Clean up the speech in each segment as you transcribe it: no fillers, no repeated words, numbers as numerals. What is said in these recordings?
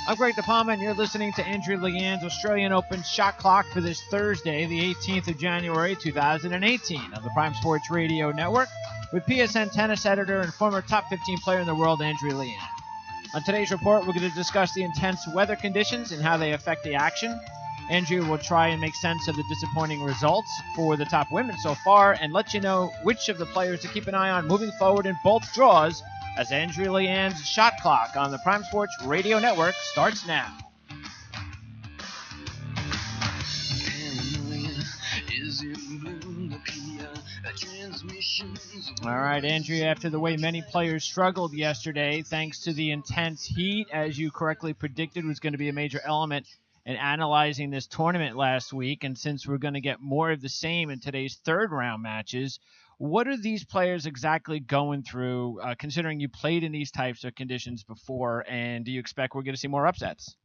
I'm Greg DePalma, and you're listening to Andrea Leanne's Australian Open Shot Clock for this Thursday, the 18th of January, 2018, on the Prime Sports Radio Network, with PSN tennis editor and former top 15 player in the world, Andrea Leanne. On today's report, we're going to discuss the intense weather conditions and how they affect the action. Andrea will try and make sense of the disappointing results for the top women so far and let you know which of the players to keep an eye on moving forward in both draws as Andrea Leanne's Shot Clock on the Prime Sports Radio Network starts now. All right, Andrea, after the way many players struggled yesterday, thanks to the intense heat, as you correctly predicted was going to be a major element in analyzing this tournament last week, and since we're going to get more of the same in today's third-round matches, what are these players exactly going through, considering you played in these types of conditions before, and do you expect we're going to see more upsets?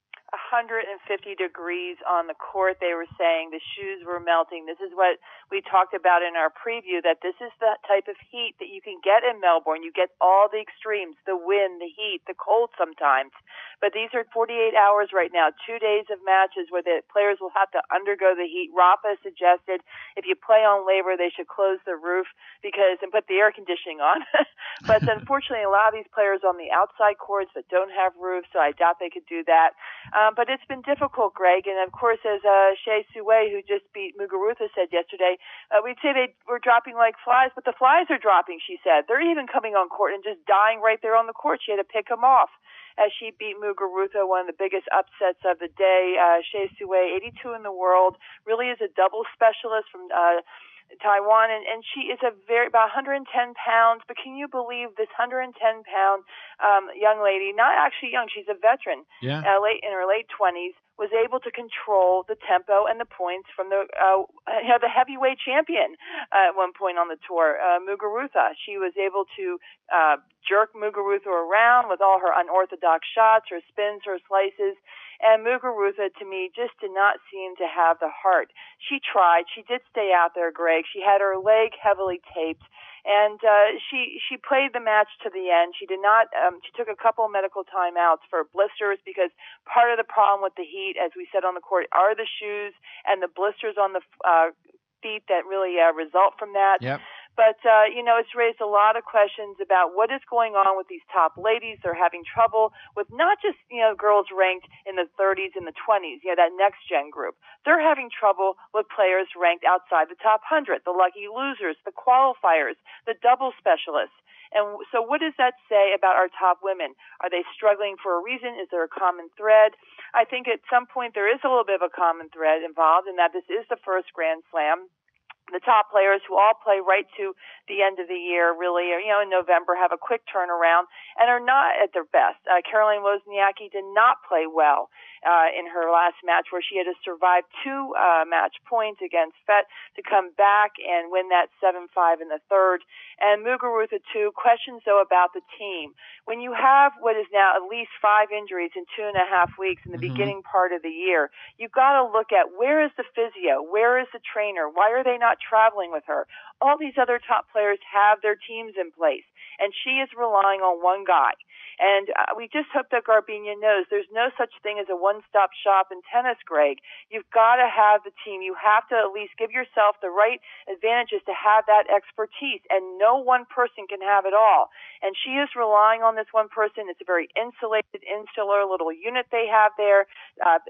150 degrees on the court, they were saying. The shoes were melting. This is what we talked about in our preview, that this is the type of heat that you can get in Melbourne. You get all the extremes, the wind, the heat, the cold sometimes. But these are 48 hours right now, 2 days of matches where the players will have to undergo the heat. Rafa suggested if you play on labor, they should close the roof and put the air conditioning on. But unfortunately, a lot of these players are on the outside courts that don't have roofs, so I doubt they could do that. But it's been difficult, Greg. And, of course, as Shea Suwei, who just beat Muguruza, said yesterday, we'd say they were dropping like flies, but the flies are dropping, she said. They're even coming on court and just dying right there on the court. She had to pick them off as she beat Muguruza, one of the biggest upsets of the day. Shea Suwei, 82 in the world, really is a double specialist from Taiwan, and she is about 110 pounds, but can you believe this 110-pound young lady, not actually young, she's a veteran, late in her late 20s, was able to control the tempo and the points from the heavyweight champion at one point on the tour, Muguruza. She was able to jerk Muguruza around with all her unorthodox shots, her spins, her slices. And Muguruza, to me, just did not seem to have the heart. She tried. She did stay out there, Greg. She had her leg heavily taped. And she played the match to the end. She did not. She took a couple of medical timeouts for blisters because part of the problem with the heat, as we said on the court, are the shoes and the blisters on the feet that really result from that. Yep. But, it's raised a lot of questions about what is going on with these top ladies. They're having trouble with not just, girls ranked in the 30s and the 20s, that next-gen group. They're having trouble with players ranked outside the top 100, the lucky losers, the qualifiers, the double specialists. And so what does that say about our top women? Are they struggling for a reason? Is there a common thread? I think at some point there is a little bit of a common thread involved in that this is the first Grand Slam. The top players who all play right to the end of the year, really, in November, have a quick turnaround and are not at their best. Caroline Wozniacki did not play well in her last match, where she had to survive two match points against Fett to come back and win that 7-5 in the third. And Muguruza, too. Questions, though, about the team. When you have what is now at least 5 injuries in 2.5 weeks in the beginning part of the year, you've got to look at where is the physio, where is the trainer, why are they not traveling with her? All these other top players have their teams in place, and she is relying on one guy. And we just hope that Garbiñe knows there's no such thing as a one-stop shop in tennis, Greg. You've got to have the team. You have to at least give yourself the right advantages to have that expertise, and no one person can have it all. And she is relying on this one person. It's a very insulated, insular little unit they have there.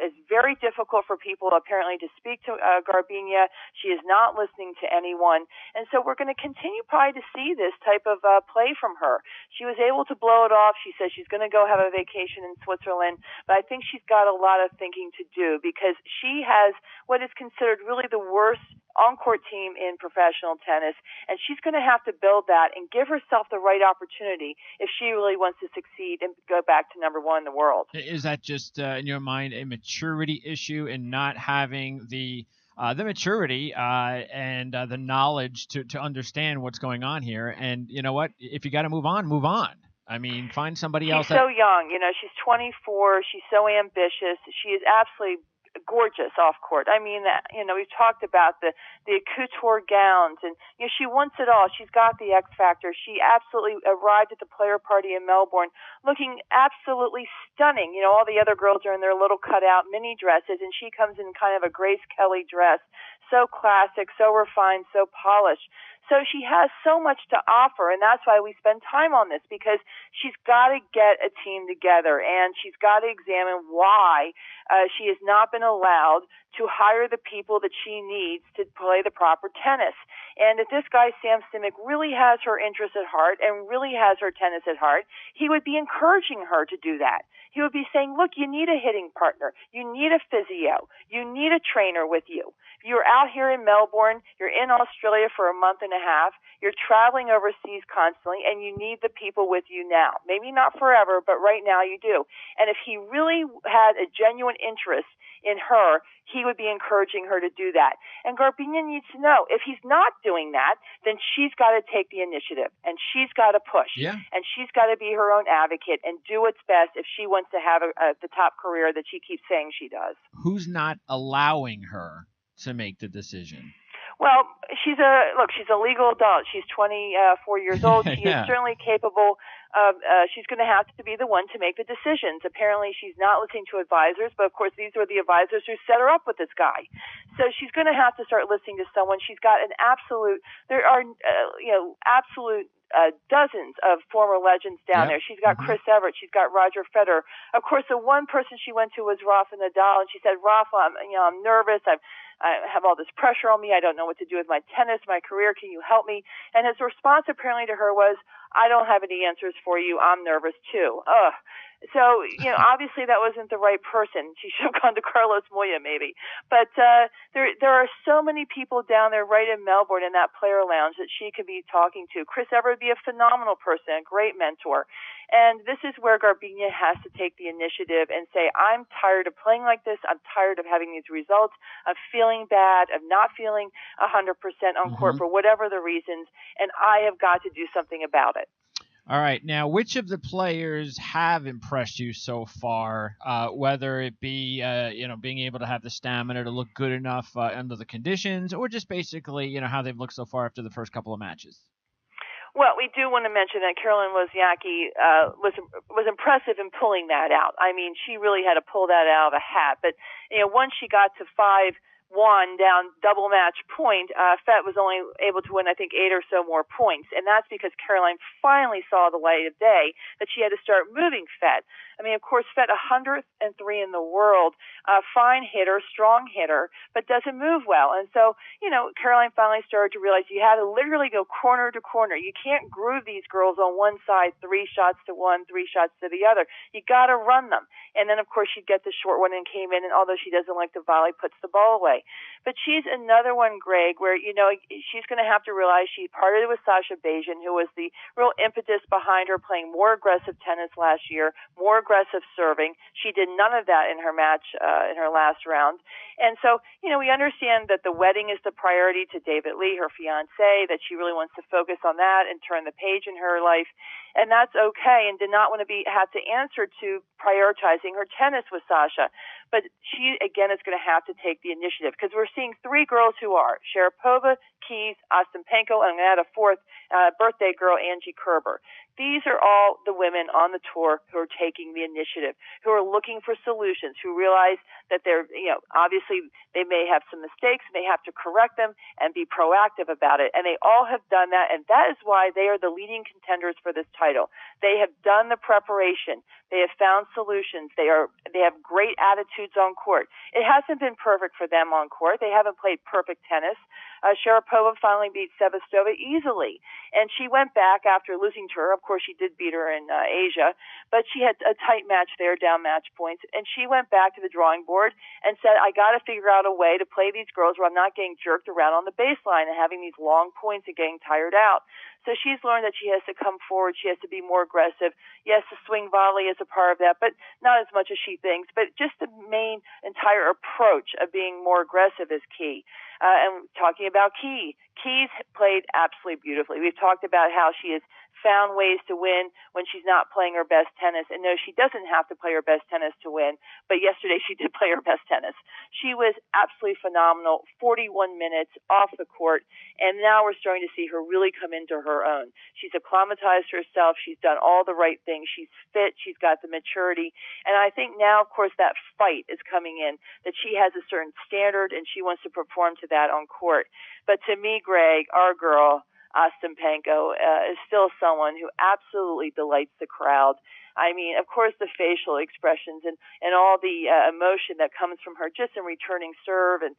It's very difficult for people, apparently, to speak to Garbiñe. She is not listening to anyone. And so we're going to continue probably to see this type of play from her. She was able to blow it off. She says she's going to go have a vacation in Switzerland, but I think she's got a lot of thinking to do because she has what is considered really the worst on-court team in professional tennis, and she's going to have to build that and give herself the right opportunity if she really wants to succeed and go back to number one in the world. Is that just, in your mind, a maturity issue in not having the maturity and the knowledge to understand what's going on here? And you know what? If you got to move on, move on. I mean, find somebody else. She's so young. She's 24. She's so ambitious. She is absolutely gorgeous off court. I mean, we've talked about the couture gowns, and she wants it all. She's got the X factor. She absolutely arrived at the player party in Melbourne looking absolutely stunning. All the other girls are in their little cutout mini dresses, and she comes in kind of a Grace Kelly dress, so classic, so refined, so polished. So she has so much to offer, and that's why we spend time on this, because she's got to get a team together, and she's got to examine why she has not been allowed to hire the people that she needs to play the proper tennis. And if this guy, Sam Simic, really has her interest at heart and really has her tennis at heart, he would be encouraging her to do that. He would be saying, look, you need a hitting partner. You need a physio. You need a trainer with you. You're out here in Melbourne. You're in Australia for a month and a half. You're traveling overseas constantly, and you need the people with you now. Maybe not forever, but right now you do. And if he really had a genuine interest in her, he would be encouraging her to do that. And Garbiñe needs to know, if he's not doing that, then she's got to take the initiative, and she's got to push. Yeah. And she's got to be her own advocate and do what's best if she wants to have the top career that she keeps saying she does. Who's not allowing her to make the decision? Well, she's a legal adult. She's 24 years old. She is certainly capable of, she's going to have to be the one to make the decisions. Apparently she's not listening to advisors, but of course these are the advisors who set her up with this guy. So she's going to have to start listening to someone. She's got there are absolute dozens of former legends down there. She's got Chris Evert. She's got Roger Federer. Of course, the one person she went to was Rafa Nadal, and she said, Rafa, I'm nervous. I have all this pressure on me. I don't know what to do with my tennis, my career. Can you help me? And his response apparently to her was, I don't have any answers for you. I'm nervous too. Ugh. So, obviously that wasn't the right person. She should have gone to Carlos Moya maybe. But there are so many people down there right in Melbourne in that player lounge that she could be talking to. Chris Evert would be a phenomenal person, a great mentor. And this is where Garbiñe has to take the initiative and say, I'm tired of playing like this. I'm tired of having these results, of feeling bad, of not feeling 100% on court for whatever the reasons, and I have got to do something about it. All right. Now, which of the players have impressed you so far, whether it be, being able to have the stamina to look good enough under the conditions, or just basically, how they've looked so far after the first couple of matches? Well, we do want to mention that Caroline Wozniacki was impressive in pulling that out. I mean, she really had to pull that out of a hat. But, once she got to 5-1 down double match point, Fett was only able to win, I think, 8 or so more points. And that's because Caroline finally saw the light of day that she had to start moving Fett. I mean, of course, Fett 103 in the world, fine hitter, strong hitter, but doesn't move well. And so, Caroline finally started to realize you had to literally go corner to corner. You can't groove these girls on one side, 3 shots to one, 3 shots to the other. You got to run them. And then, of course, she'd get the short one and came in, and although she doesn't like to volley, puts the ball away. But she's another one, Greg, where, she's going to have to realize she parted with Sasha Bajan, who was the real impetus behind her playing more aggressive tennis last year, more aggressive serving. She did none of that in her match, in her last round. And so, we understand that the wedding is the priority to David Lee, her fiancé, that she really wants to focus on that and turn the page in her life. And that's okay, and did not want to have to answer to prioritizing her tennis with Sasha. But she, again, is going to have to take the initiative, because we're seeing 3 girls who are Sharapova, Keys, Ostapenko, and I'm going to add a 4th birthday girl, Angie Kerber. These are all the women on the tour who are taking the initiative, who are looking for solutions, who realize that they're, obviously they may have some mistakes, and they have to correct them and be proactive about it. And they all have done that, and that is why they are the leading contenders for this title. They have done the preparation. They have found solutions. They have great attitudes on court. It hasn't been perfect for them on court. They haven't played perfect tennis. Sharapova finally beat Sevastova easily, and she went back after losing to her. Of course, she did beat her in Asia, but she had a tight match there, down match points, and she went back to the drawing board and said, I got to figure out a way to play these girls where I'm not getting jerked around on the baseline and having these long points and getting tired out. So she's learned that she has to come forward. She has to be more aggressive. Yes, the swing volley is a part of that, but not as much as she thinks. But just the main entire approach of being more aggressive is key. And talking about Key Keys played absolutely beautifully. We've talked about how she has found ways to win when she's not playing her best tennis. And no, she doesn't have to play her best tennis to win, but yesterday she did play her best tennis. She was absolutely phenomenal, 41 minutes off the court, and now we're starting to see her really come into her own. She's acclimatized herself. She's done all the right things. She's fit. She's got the maturity. And I think now, of course, that fight is coming in, that she has a certain standard and she wants to perform to that on court. But to me, Greg, our girl, Ostapenko, is still someone who absolutely delights the crowd. I mean, of course, the facial expressions and all the emotion that comes from her just in returning serve and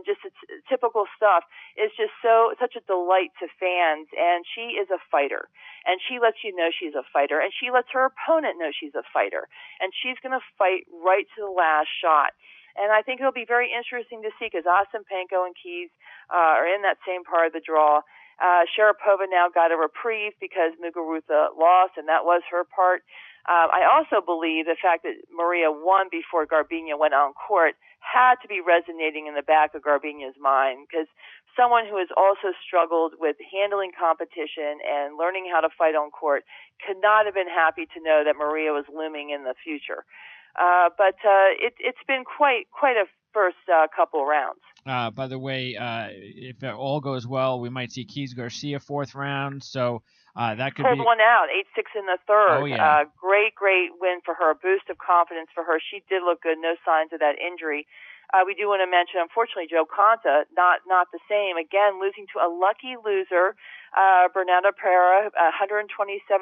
just it's typical stuff is just such a delight to fans. And she is a fighter, and she lets you know she's a fighter, and she lets her opponent know she's a fighter, and she's going to fight right to the last shot. And I think it'll be very interesting to see because Ostapenko and Keys are in that same part of the draw. Sharapova now got a reprieve because Muguruza lost, and that was her part. I also believe the fact that Maria won before Garbiñe went on court had to be resonating in the back of Garbiñe's mind, because someone who has also struggled with handling competition and learning how to fight on court could not have been happy to know that Maria was looming in the future. But it's been quite a first couple rounds. By the way, if it all goes well, we might see Keys Garcia fourth round. So that could pulled be one out, 8-6 in the third. Oh, yeah. Great win for her. A boost of confidence for her. She did look good. No signs of that injury. We do want to mention, unfortunately, Jo Konta, not the same. Again, losing to a lucky loser, Bernardo Pereira, 127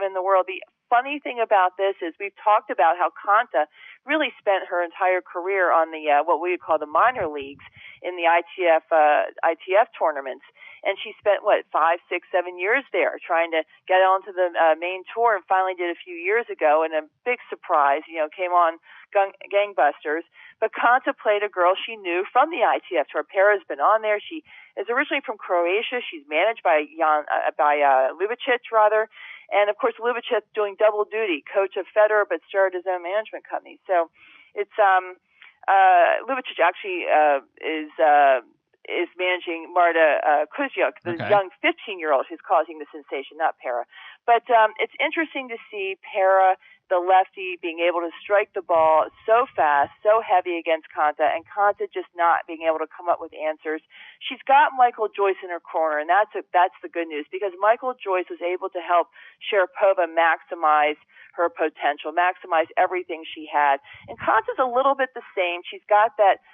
in the world. The funny thing about this is we've talked about how Konta really spent her entire career on the what we would call the minor leagues in the ITF tournaments. And she spent, 5, 6, 7 years there trying to get onto the main tour, and finally did a few years ago. And a big surprise, came on gangbusters. But Konta played a girl she knew from the ITF tour. Pera's been on there. She is originally from Croatia. She's managed by Ljubicic, rather. And, of course, Ljubicic doing double duty, coach of Federer, but started his own management company. So it's Ljubicic actually is managing Marta Kuzjuk, the young 15-year-old who's causing the sensation, not Pera. But it's interesting to see Pera, the lefty, being able to strike the ball so fast, so heavy against Konta, and Konta just not being able to come up with answers. She's got Michael Joyce in her corner, and that's the good news, because Michael Joyce was able to help Sharapova maximize her potential, maximize everything she had. And Konta's a little bit the same. She's got that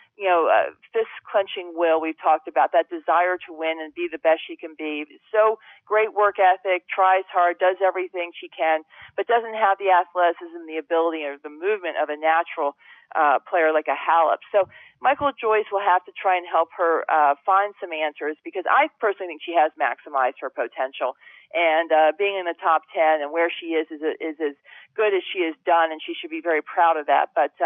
fist-clenching will we've talked about, that desire to win and be the best she can be. So great work ethic, tries hard, does everything she can, but doesn't have the athleticism, the ability, or the movement of a natural player like a Halep. So Michael Joyce will have to try and help her find some answers, because I personally think she has maximized her potential. And being in the top 10 and where she is as good as she has done, and she should be very proud of that. But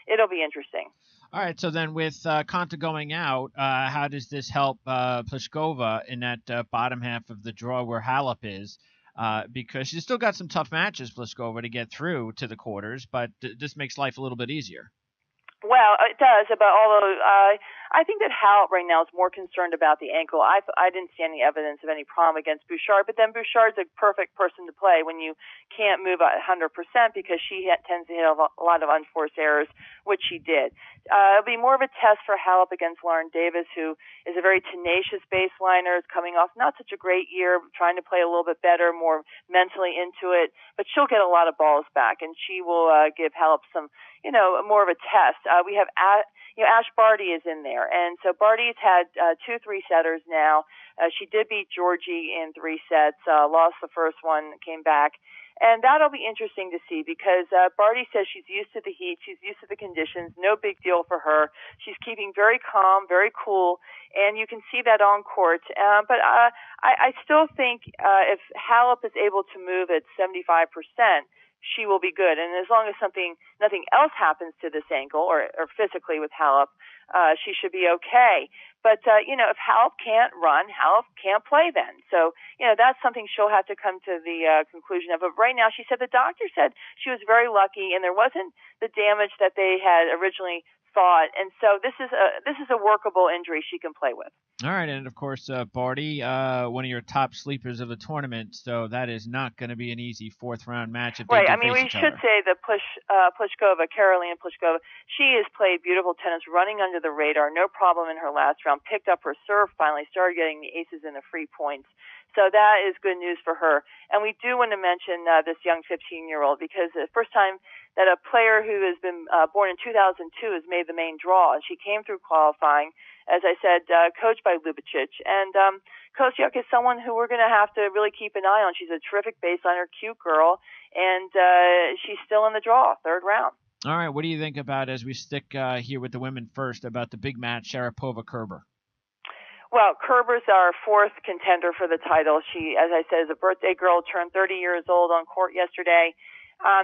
it'll be interesting. All right, so then with Konta going out, how does this help Pliskova in that bottom half of the draw where Halep is? Because she's still got some tough matches, Pliskova, to get through to the quarters, but this makes life a little bit easier. Well, it does, but although I think that Halep right now is more concerned about the ankle. I didn't see any evidence of any problem against Bouchard, but then Bouchard's a perfect person to play when you can't move 100%, because she tends to hit a lot of unforced errors, which she did. It'll be more of a test for Halep against Lauren Davis, who is a very tenacious baseliner, is coming off not such a great year, trying to play a little bit better, more mentally into it, but she'll get a lot of balls back, and she will give Halep some, more of a test. We have Ash Barty is in there, and so Barty's had 2 3-setters now. She did beat Georgie in 3 sets, lost the first one, came back. And that'll be interesting to see, because Barty says she's used to the heat, she's used to the conditions, no big deal for her. She's keeping very calm, very cool, and you can see that on court. But I still think if Halep is able to move at 75%, she will be good. And as long as nothing else happens to this ankle or physically with Halep, she should be okay. But, if Halep can't run, Halep can't play then. So, that's something she'll have to come to the conclusion of. But right now, she said the doctor said she was very lucky and there wasn't the damage that they had originally thought. And so this is a workable injury she can play with. All right, and of course, Barty, one of your top sleepers of the tournament, so that is not going to be an easy fourth-round match if they do face each other. Should say that Pliskova, Caroline Pliskova, she has played beautiful tennis, running under the radar, no problem in her last round, picked up her serve finally, started getting the aces and the free points. So that is good news for her. And we do want to mention this young 15-year-old because the first time that a player who has been born in 2002 has made the main draw, and she came through qualifying, as I said, coached by Ljubicic. And Kostyuk is someone who we're going to have to really keep an eye on. She's a terrific baseliner, cute girl, and she's still in the draw, third round. All right, what do you think about, as we stick here with the women first, about the big match, Sharapova-Kerber? Well, Kerber's our fourth contender for the title. She, as I said, is a birthday girl, turned 30 years old on court yesterday.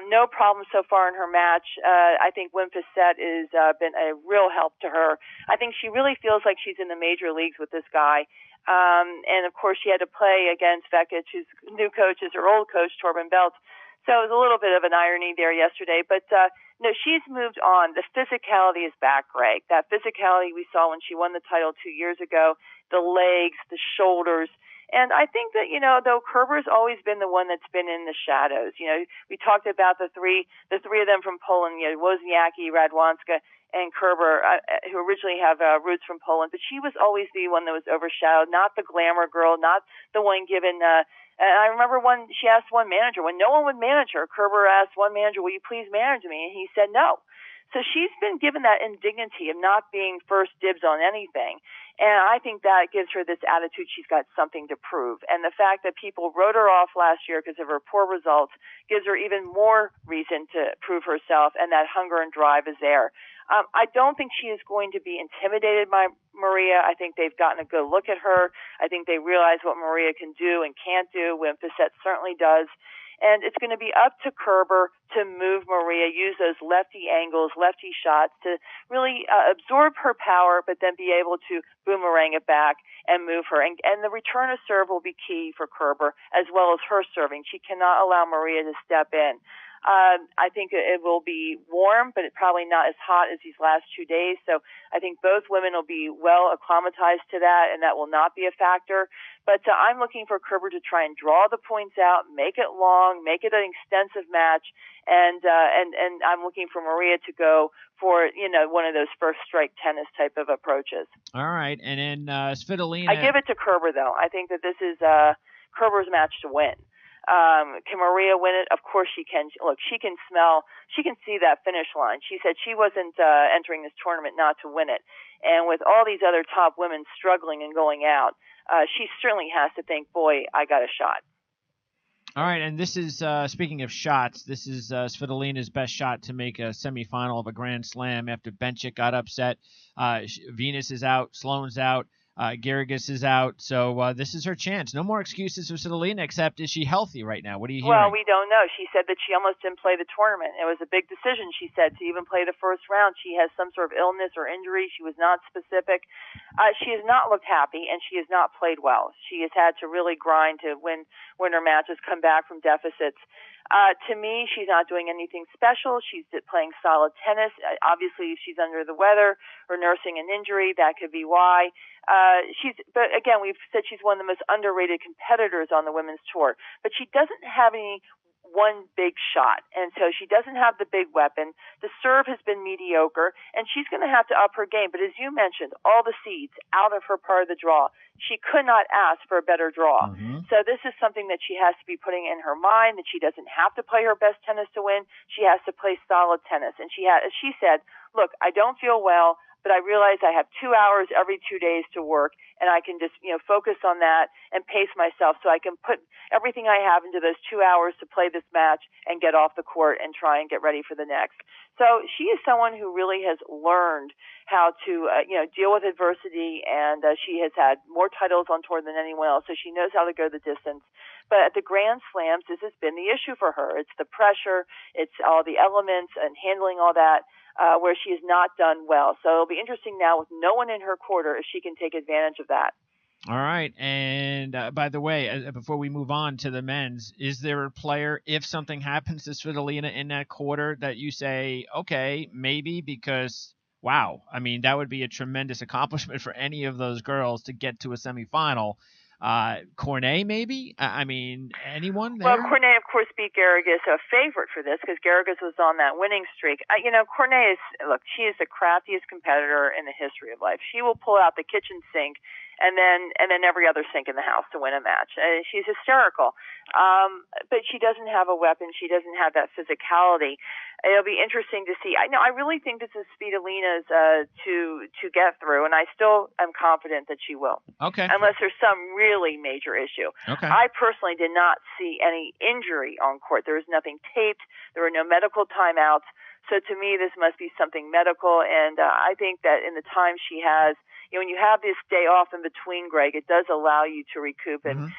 No problem so far in her match. I think Wim Fissette has been a real help to her. I think she really feels like she's in the major leagues with this guy. And, of course, she had to play against Vekic, whose new coach is her old coach, Torben Beltz. So it was a little bit of an irony there yesterday. But, no, she's moved on. The physicality is back, Greg. That physicality we saw when she won the title 2 years ago, the legs, the shoulders. And I think that, though Kerber's always been the one that's been in the shadows. We talked about the three of them from Poland, Wozniacki, Radwanska, and Kerber, who originally have roots from Poland. But she was always the one that was overshadowed, not the glamour girl, not the one given. And I remember she asked one manager, when no one would manage her, Kerber asked one manager, will you please manage me? And he said no. So she's been given that indignity of not being first dibs on anything. And I think that gives her this attitude she's got something to prove. And the fact that people wrote her off last year because of her poor results gives her even more reason to prove herself, and that hunger and drive is there. I don't think she is going to be intimidated by Maria. I think they've gotten a good look at her. I think they realize what Maria can do and can't do. Wim Fissette certainly does. And it's going to be up to Kerber to move Maria, use those lefty angles, lefty shots to really absorb her power, but then be able to boomerang it back and move her. And the return of serve will be key for Kerber, as well as her serving. She cannot allow Maria to step in. I think it will be warm, but probably not as hot as these last 2 days. So I think both women will be well acclimatized to that, and that will not be a factor. But I'm looking for Kerber to try and draw the points out, make it long, make it an extensive match, and I'm looking for Maria to go for one of those first strike tennis type of approaches. All right, and then Svitolina. I give it to Kerber though. I think that this is Kerber's match to win. Can Maria win it? Of course she can. Look, she can see that finish line. She said she wasn't entering this tournament not to win it. And with all these other top women struggling and going out, she certainly has to think, boy, I got a shot. All right, and this is, speaking of shots, this is Svitolina's best shot to make a semifinal of a Grand Slam after Bencic got upset. Venus is out, Sloane's out. Garrigus is out, so this is her chance. No more excuses for Svitolina, except is she healthy right now? What are you hearing? Well, we don't know. She said that she almost didn't play the tournament. It was a big decision, she said, to even play the first round. She has some sort of illness or injury. She was not specific. She has not looked happy, and she has not played well. She has had to really grind to win her matches, come back from deficits. To me, she's not doing anything special. She's playing solid tennis. Obviously, if she's under the weather or nursing an injury, that could be why. But again, we've said she's one of the most underrated competitors on the women's tour. But she doesn't have any one big shot, and so she doesn't have the big weapon. The serve has been mediocre, and she's going to have to up her game. But as you mentioned, all the seeds out of her part of the draw. She could not ask for a better draw. Mm-hmm. So this is something that she has to be putting in her mind, that she doesn't have to play her best tennis to win. She has to play solid tennis. And as she said, look, I don't feel well, but I realize I have 2 hours every 2 days to work, and I can just focus on that and pace myself so I can put everything I have into those 2 hours to play this match and get off the court and try and get ready for the next. So she is someone who really has learned how to deal with adversity, and she has had more titles on tour than anyone else, so she knows how to go the distance. But at the Grand Slams, this has been the issue for her. It's the pressure, it's all the elements and handling all that, where she has not done well. So it'll be interesting now with no one in her quarter if she can take advantage of that. All right. And by the way, before we move on to the men's, is there a player, if something happens to Svitolina in that quarter, that you say, okay, maybe, because, wow, I mean, that would be a tremendous accomplishment for any of those girls to get to a semifinal? Cornet, maybe? I mean, anyone there? Well, Cornet, of course, beat Garrigus, a favorite for this, because Garrigus was on that winning streak. Cornet she is the craftiest competitor in the history of life. She will pull out the kitchen sink and then every other sink in the house to win a match. She's hysterical. But she doesn't have a weapon. She doesn't have that physicality. It'll be interesting to see. I really think this is Svitolina's to get through, and I still am confident that she will. Okay. Unless there's some really major issue. Okay. I personally did not see any injury on court. There was nothing taped. There were no medical timeouts. So to me, this must be something medical, and I think that in the time she has, when you have this day off in between, Greg, it does allow you to recoup and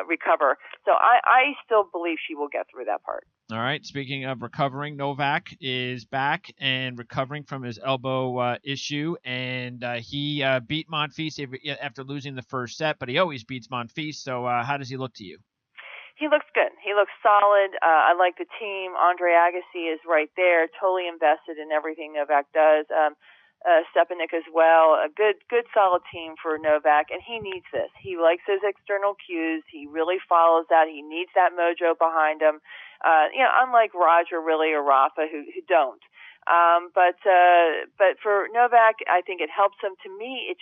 recover. So I still believe she will get through that part. All right. Speaking of recovering, Novak is back and recovering from his elbow issue, and he beat Monfils after losing the first set, but he always beats Monfils. So how does he look to you? He looks good. He looks solid. I like the team. Andrea Agassi is right there, totally invested in everything Novak does. Stepanik as well. A good solid team for Novak, and he needs this. He likes his external cues. He really follows that. He needs that mojo behind him. Unlike Roger, really, or Rafa, who don't. But for Novak, I think it helps him. To me,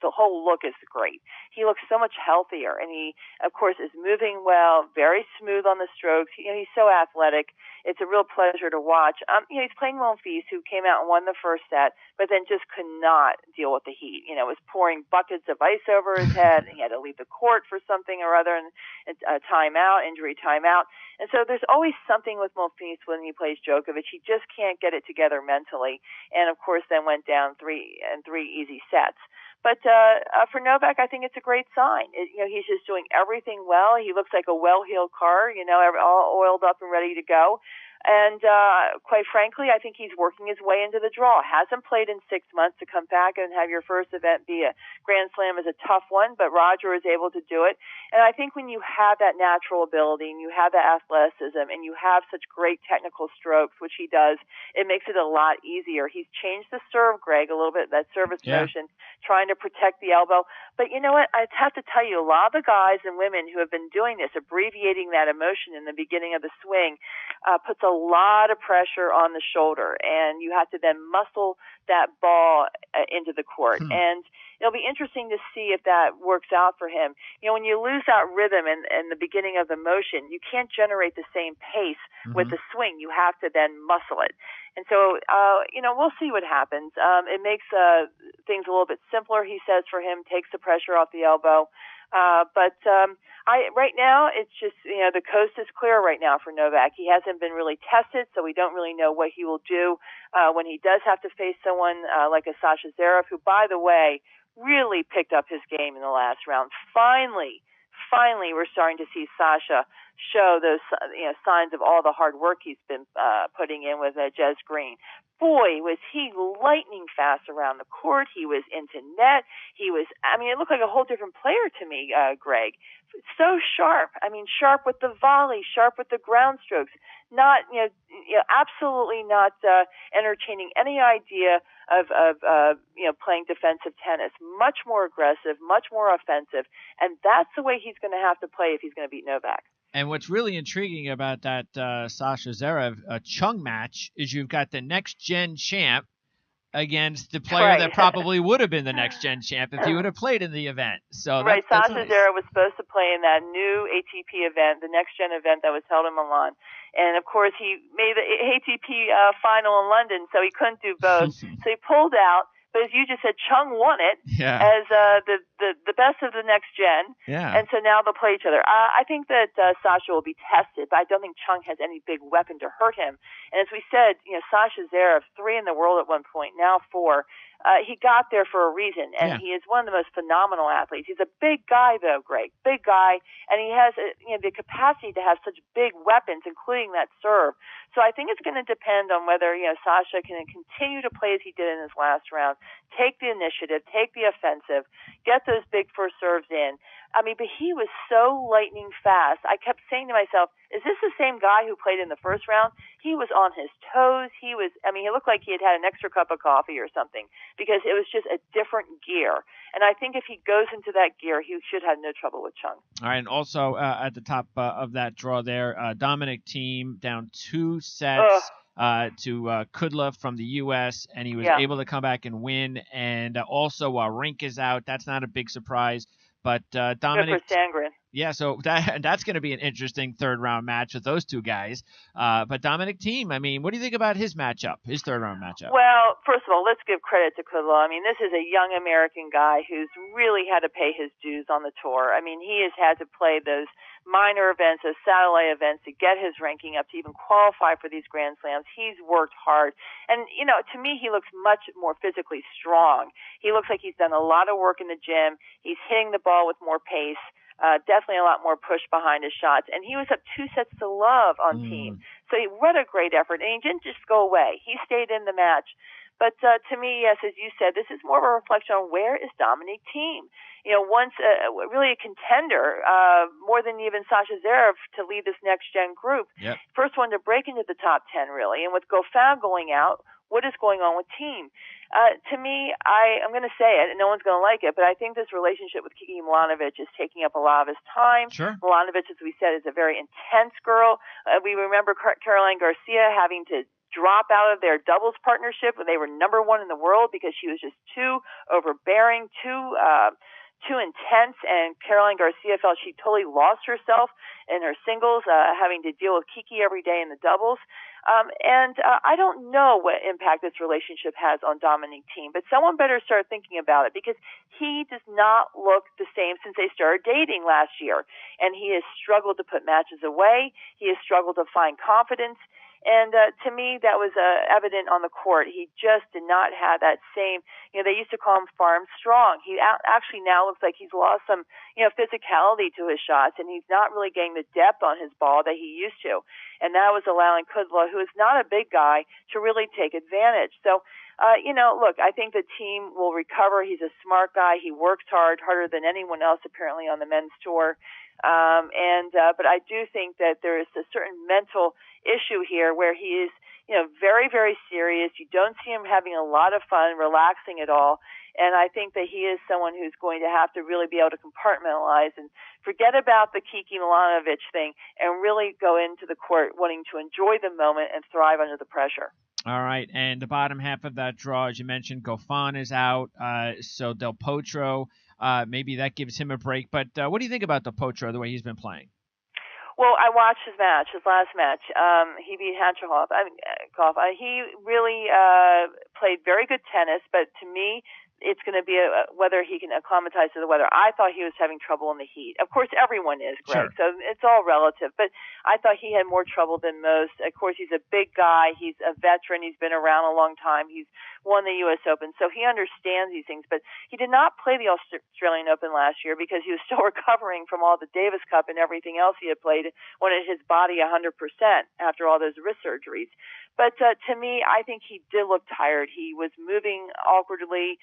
the whole look is great. He looks so much healthier, and he, of course, is moving well, very smooth on the strokes. He's so athletic. It's a real pleasure to watch. He's playing Monfils, who came out and won the first set, but then just could not deal with the heat. Was pouring buckets of ice over his head, and he had to leave the court for something or other, and injury timeout. And so there's always something with Monfils when he plays Djokovic. He just can't get it together mentally, and of course then went down three easy sets. But for Novak, I think it's a great sign. He's just doing everything well. He looks like a well-heeled car, all oiled up and ready to go. And quite frankly, I think he's working his way into the draw. Hasn't played in 6 months. To come back and have your first event be a Grand Slam is a tough one, but Roger is able to do it. And I think when you have that natural ability and you have that athleticism and you have such great technical strokes, which he does, it makes it a lot easier. He's changed the serve, Greg, a little bit, that service motion, trying to protect the elbow. But you know what? I have to tell you, a lot of the guys and women who have been doing this, abbreviating that emotion in the beginning of the swing, puts a lot of pressure on the shoulder, and you have to then muscle that ball into the court. And it'll be interesting to see if that works out for him. When you lose that rhythm in the beginning of the motion, you can't generate the same pace with the swing. You have to then muscle it. And so, we'll see what happens. It makes things a little bit simpler, he says, for him, takes the pressure off the elbow. But right now, it's just, the coast is clear right now for Novak. He hasn't been really tested, so we don't really know what he will do when he does have to face someone like a Sasha Zverev, who, by the way, really picked up his game in the last round. Finally, we're starting to see Sasha show those signs of all the hard work he's been putting in with Jez Green. Boy, was he lightning fast around the court. He was into net. It looked like a whole different player to me, Greg. So sharp. Sharp with the volley, sharp with the ground strokes. Not, absolutely not entertaining any idea of playing defensive tennis. Much more aggressive, much more offensive. And that's the way he's going to have to play if he's going to beat Novak. And what's really intriguing about that Sasha Zverev Chung match is you've got the next-gen champ against the player that probably would have been the next-gen champ if he would have played in the event. So Sasha nice. Zverev was supposed to play in that new ATP event, the next-gen event that was held in Milan. And, of course, he made the ATP final in London, so he couldn't do both. So he pulled out. But as you just said, Chung won it as the best of the next gen. Yeah. And so now they'll play each other. I think that Sasha will be tested, but I don't think Chung has any big weapon to hurt him. And as we said, Sasha Zverev, 3 in the world at one point, now 4. He got there for a reason, and he is one of the most phenomenal athletes. He's a big guy, though, Greg, big guy, and he has the capacity to have such big weapons, including that serve. So I think it's going to depend on whether Sasha can continue to play as he did in his last round, take the initiative, take the offensive, get those big first serves in. I mean, but he was so lightning fast. I kept saying to myself, is this the same guy who played in the first round? He was on his toes. He looked like he had had an extra cup of coffee or something, because it was just a different gear. And I think if he goes into that gear, he should have no trouble with Chung. All right, and also at the top of that draw there, Dominic Thiem down 2 sets to Kudla from the U.S., and he was able to come back and win. And also Rink is out. That's not a big surprise. But Dominic, good for Sangren. Yeah, so that's going to be an interesting third-round match with those two guys. But Dominic Thiem, I mean, what do you think about his matchup, his third-round matchup? Well, first of all, let's give credit to Kudla. I mean, this is a young American guy who's really had to pay his dues on the tour. I mean, he has had to play those minor events, those satellite events to get his ranking up to even qualify for these Grand Slams. He's worked hard. And, to me, he looks much more physically strong. He looks like he's done a lot of work in the gym. He's hitting the ball with more pace. Definitely a lot more push behind his shots. And he was up 2 sets to love on Thiem. So what a great effort. And he didn't just go away. He stayed in the match. But to me, yes, as you said, this is more of a reflection on where is Dominic Thiem. Once really a contender, more than even Sasha Zverev to lead this next-gen group. Yep. First one to break into the top 10, really. And with Goffin going out, what is going on with Thiem? To me, I'm going to say it, and no one's going to like it, but I think this relationship with Kiki Milanovic is taking up a lot of his time. Sure. Milanovic, as we said, is a very intense girl. We remember Caroline Garcia having to drop out of their doubles partnership when they were number 1 in the world because she was just too overbearing, too intense, and Caroline Garcia felt she totally lost herself in her singles, having to deal with Kiki every day in the doubles. I don't know what impact this relationship has on Dominic Thiem, but someone better start thinking about it because he does not look the same since they started dating last year. And he has struggled to put matches away. He has struggled to find confidence. And to me, that was evident on the court. He just did not have that same, they used to call him farm strong. He actually now looks like he's lost some, physicality to his shots, and he's not really getting the depth on his ball that he used to. And that was allowing Kudla, who is not a big guy, to really take advantage. So, look, I think the Thiem will recover. He's a smart guy. He works hard, harder than anyone else apparently on the men's tour. But I do think that there is a certain mental issue here where he is, very, very serious. You don't see him having a lot of fun, relaxing at all. And I think that he is someone who's going to have to really be able to compartmentalize and forget about the Kiki Milanovic thing and really go into the court wanting to enjoy the moment and thrive under the pressure. All right, and the bottom half of that draw, as you mentioned, Goffin is out, so Del Potro, maybe that gives him a break. But what do you think about Del Potro, the way he's been playing? Well, I watched his last match. He beat Hanchahov. He really played very good tennis, but to me, it's going to be whether he can acclimatize to the weather. I thought he was having trouble in the heat. Of course, everyone is, Greg, sure. So it's all relative. But I thought he had more trouble than most. Of course, he's a big guy. He's a veteran. He's been around a long time. He's won the U.S. Open, so he understands these things. But he did not play the Australian Open last year because he was still recovering from all the Davis Cup and everything else he had played, wanted his body 100% after all those wrist surgeries. But to me, I think he did look tired. He was moving awkwardly.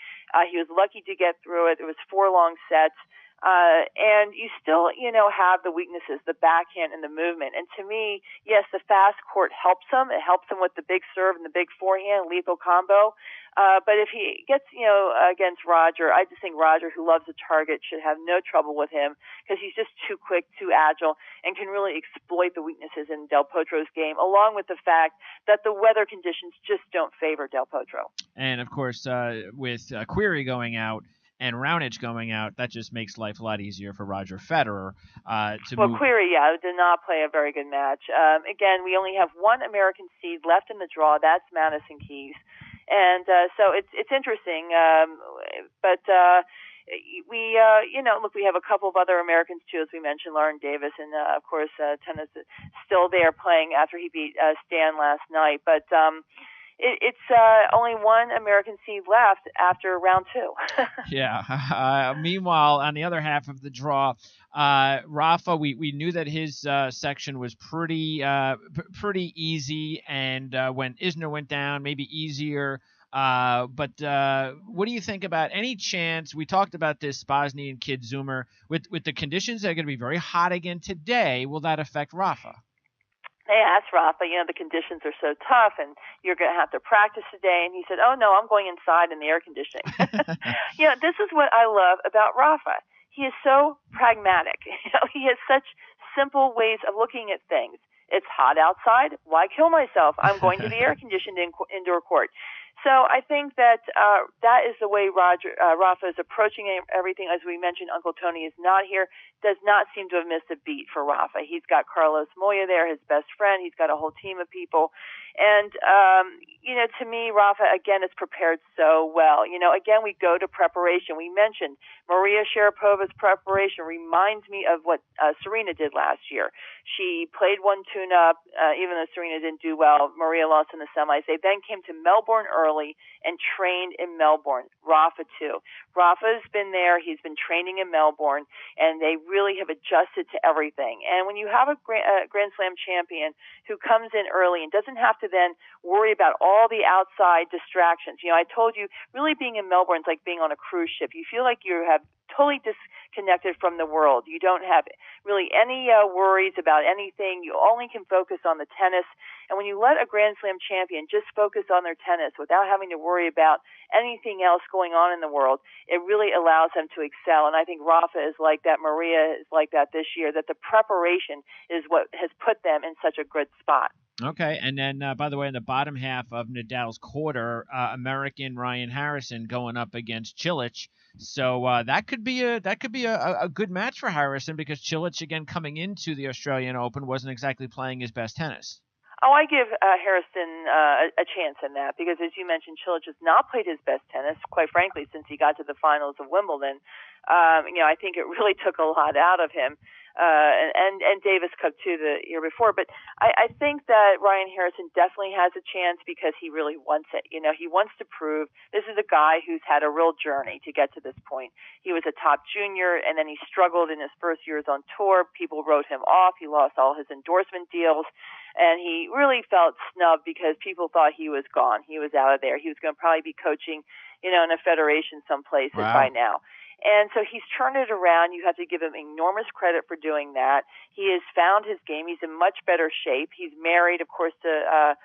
He was lucky to get through it. It was 4 long sets. And you still, have the weaknesses, the backhand and the movement. And to me, yes, the fast court helps him. It helps him with the big serve and the big forehand, lethal combo. But if he gets, against Roger, I just think Roger, who loves the target, should have no trouble with him because he's just too quick, too agile, and can really exploit the weaknesses in Del Potro's game, along with the fact that the weather conditions just don't favor Del Potro. And, of course, with Query going out, and Raonic going out, that just makes life a lot easier for Roger Federer to move. Query, did not play a very good match. Again, we only have one American seed left in the draw. That's Madison Keys. And so it's interesting. But look, we have a couple of other Americans too, as we mentioned, Lauren Davis, and of course tennis is still there playing after he beat Stan last night. But it's only one American seed left after round two. Yeah. Meanwhile, on the other half of the draw, Rafa, we knew that his section was pretty easy, and when Isner went down, maybe easier. But what do you think about any chance? We talked about this, Spasny and Kid Zoomer, with the conditions that are going to be very hot again today. Will that affect Rafa? They asked Rafa, the conditions are so tough and you're going to have to practice today. And he said, oh, no, I'm going inside in the air conditioning. This is what I love about Rafa. He is so pragmatic. He has such simple ways of looking at things. It's hot outside. Why kill myself? I'm going to the air-conditioned indoor court. So I think that that is the way Rafa is approaching everything. As we mentioned, Uncle Tony is not here. Does not seem to have missed a beat for Rafa. He's got Carlos Moya there, his best friend. He's got a whole team of people. And, to me, Rafa, again, is prepared so well. Again, we go to preparation. We mentioned Maria Sharapova's preparation reminds me of what Serena did last year. She played one tune-up, even though Serena didn't do well. Maria lost in the semis. They then came to Melbourne early and trained in Melbourne. Rafa, too. Rafa's been there. He's been training in Melbourne, and they really have adjusted to everything. And when you have a Grand Slam champion who comes in early and doesn't have to then worry about all the outside distractions. I told you, really being in Melbourne is like being on a cruise ship. You feel like you have totally disconnected from the world. You don't have really any worries about anything. You only can focus on the tennis. And when you let a Grand Slam champion just focus on their tennis without having to worry about anything else going on in the world, it really allows them to excel. And I think Rafa is like that. Maria is like that this year, that the preparation is what has put them in such a good spot. Okay, and then by the way, in the bottom half of Nadal's quarter, American Ryan Harrison going up against Cilic. So that could be a good match for Harrison, because Cilic, again, coming into the Australian Open, wasn't exactly playing his best tennis. Oh, I give Harrison a chance in that, because as you mentioned, Cilic has not played his best tennis, quite frankly, since he got to the finals of Wimbledon. I think it really took a lot out of him. And Davis Cup too the year before. But I think that Ryan Harrison definitely has a chance because he really wants it. He wants to prove this is a guy who's had a real journey to get to this point. He was a top junior, and then he struggled in his first years on tour. People wrote him off. He lost all his endorsement deals, and he really felt snubbed because people thought he was gone. He was out of there. He was going to probably be coaching, in a federation someplace by now. And so he's turned it around. You have to give him enormous credit for doing that. He has found his game. He's in much better shape. He's married, of course, to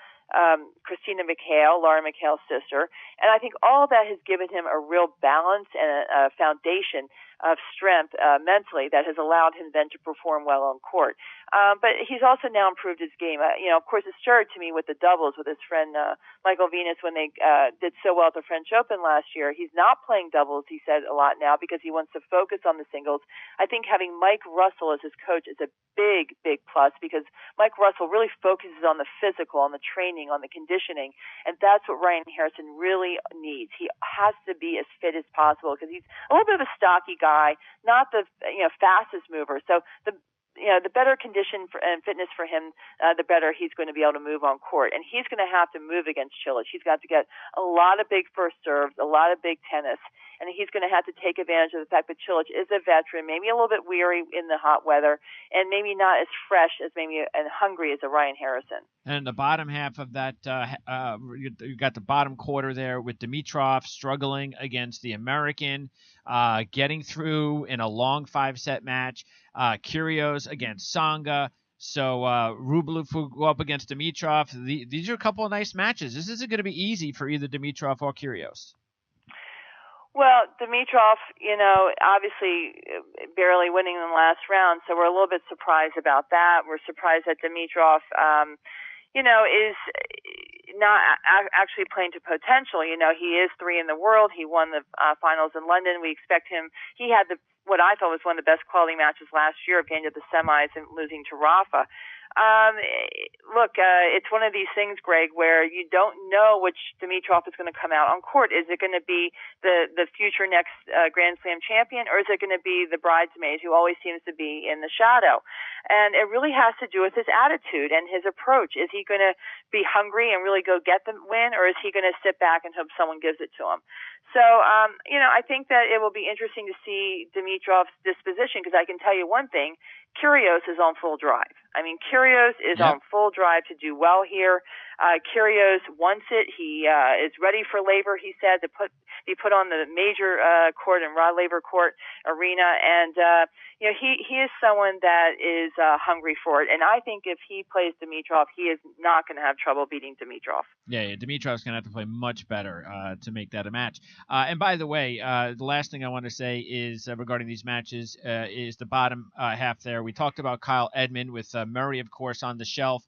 Christina McHale, Laura McHale's sister. And I think all that has given him a real balance and a foundation of strength mentally that has allowed him then to perform well on court. But he's also now improved his game. Of course, it started to me with the doubles with his friend Michael Venus when they did so well at the French Open last year. He's not playing doubles, he said, a lot now because he wants to focus on the singles. I think having Mike Russell as his coach is a big, big plus because Mike Russell really focuses on the physical, on the training, on the conditioning, and that's what Ryan Harrison really needs. He has to be as fit as possible because he's a little bit of a stocky guy, not the fastest mover. So the better condition and fitness for him, the better he's going to be able to move on court. And he's going to have to move against Cilic. He's got to get a lot of big first serves, a lot of big tennis, and he's going to have to take advantage of the fact that Cilic is a veteran, maybe a little bit weary in the hot weather, and maybe not as fresh as and hungry as a Ryan Harrison. And the bottom half of that, you got the bottom quarter there with Dimitrov struggling against the American, getting through in a long 5-set match. Kyrgios against Tsonga. So Rublev will go up against Dimitrov. These are a couple of nice matches. This isn't going to be easy for either Dimitrov or Kyrgios. Well, Dimitrov, obviously barely winning in the last round, so we're a little bit surprised about that. We're surprised that Dimitrov, is not actually playing to potential. He is 3 in the world. He won the finals in London. We expect him. He had what I thought was one of the best quality matches last year of getting to the semis and losing to Rafa. Look, it's one of these things, Greg, where you don't know which Dimitrov is going to come out on court. Is it going to be the future next Grand Slam champion, or is it going to be the bridesmaid who always seems to be in the shadow? And it really has to do with his attitude and his approach. Is he going to be hungry and really go get the win, or is he going to sit back and hope someone gives it to him? So, I think that it will be interesting to see Dimitrov's disposition, because I can tell you one thing, Kyrgios is on full drive. I mean, Kyrgios is on full drive to do well here. Kyrgios wants it. He is ready for Laver, he said, to be put on the major court in Rod Laver Court Arena. And, he is someone that is hungry for it. And I think if he plays Dimitrov, he is not going to have trouble beating Dimitrov. Yeah, Dimitrov's going to have to play much better to make that a match. And by the way, the last thing I want to say is regarding these matches is the bottom half there. We talked about Kyle Edmund with Murray, of course, on the shelf.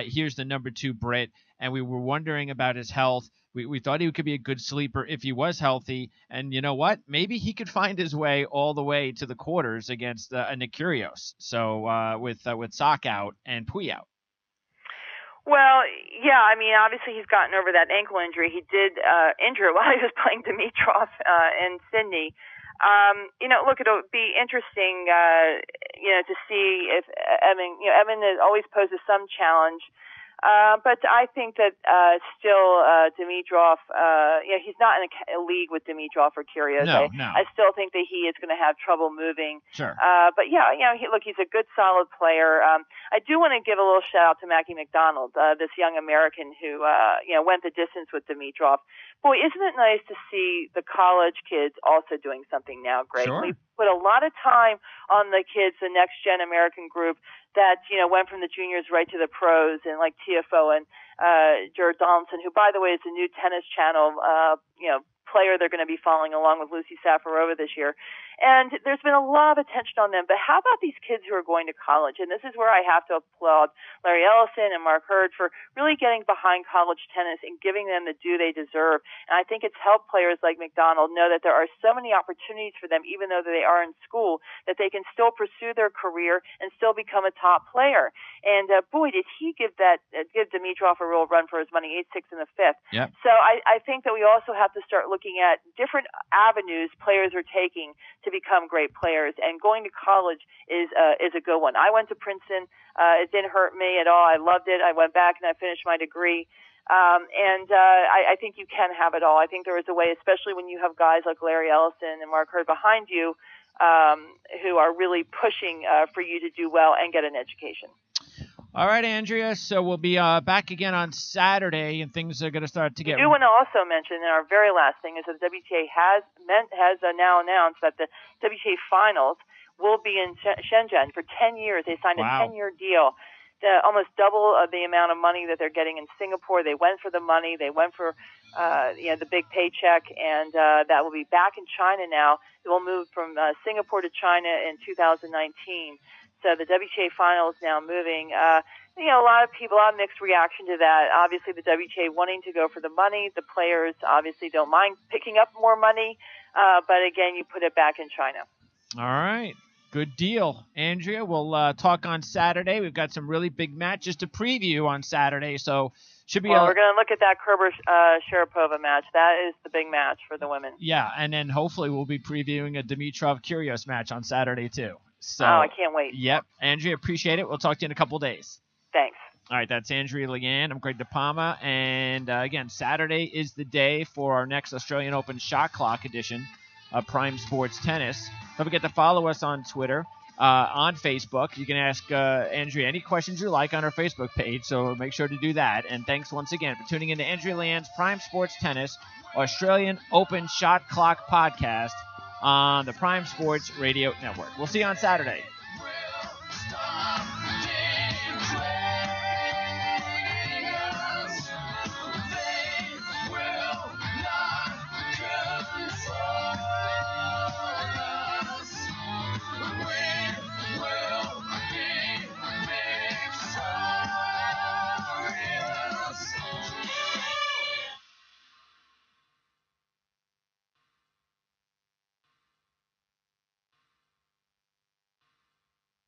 Here's the number 2 Brit, and we were wondering about his health. We thought he could be a good sleeper if he was healthy, and you know what? Maybe he could find his way all the way to the quarters against Nick Kyrgios. So with Sock out and Pui out. Well, yeah, I mean, obviously he's gotten over that ankle injury. He did injure while he was playing Dimitrov in Sydney. Look, it'll be interesting, to see if Evan always poses some challenge. But I think that still Dimitrov, he's not in a league with Dimitrov or Kyrgios. No. I still think that he is going to have trouble moving. Sure. But he's a good, solid player. I do want to give a little shout out to Mackie McDonald, this young American who went the distance with Dimitrov. Boy, isn't it nice to see the college kids also doing something now, Greg? Sure. We put a lot of time on the kids, the next gen American group that, went from the juniors right to the pros, and like TFO and Jared Donaldson, who, by the way, is a new Tennis Channel, player they're going to be following along with Lucy Safarova this year. And there's been a lot of attention on them. But how about these kids who are going to college? And this is where I have to applaud Larry Ellison and Mark Hurd for really getting behind college tennis and giving them the due they deserve. And I think it's helped players like McDonald know that there are so many opportunities for them, even though they are in school, that they can still pursue their career and still become a top player. And boy, did he give Dimitrov a real run for his money, 8-6 in the fifth. Yep. So I think that we also have to start looking at different avenues players are taking to become great players, and going to college is a good one. I went to Princeton. It didn't hurt me at all. I loved it. I went back and I finished my degree. I think you can have it all. I think there is a way, especially when you have guys like Larry Ellison and Mark Hurd behind you, who are really pushing for you to do well and get an education. All right, Andrea, so we'll be back again on Saturday, and things are going to start to get... I do want to also mention, and our very last thing is that the WTA has now announced that the WTA finals will be in Shenzhen for 10 years. They signed a 10-year deal, almost double the amount of money that they're getting in Singapore. They went for the money. They went for the big paycheck, and that will be back in China now. It will move from Singapore to China in 2019. So the WTA final is now moving. A lot of people, a lot of mixed reaction to that. Obviously, the WTA wanting to go for the money. The players obviously don't mind picking up more money. But again, you put it back in China. All right. Good deal. Andrea, we'll talk on Saturday. We've got some really big matches to preview on Saturday. So should be we're going to look at that Kerber-Sharapova match. That is the big match for the women. Yeah, and then hopefully we'll be previewing a Dimitrov-Kyrgios match on Saturday too. So, I can't wait. Yep. Andrea, appreciate it. We'll talk to you in a couple days. Thanks. All right, that's Andrea Leanne. I'm Greg DePalma. And, again, Saturday is the day for our next Australian Open Shot Clock edition of Prime Sports Tennis. Don't forget to follow us on Twitter, on Facebook. You can ask Andrea any questions you like on our Facebook page, so make sure to do that. And thanks once again for tuning in to Andrea Leanne's Prime Sports Tennis Australian Open Shot Clock podcast on the Prime Sports Radio Network. We'll see you on Saturday.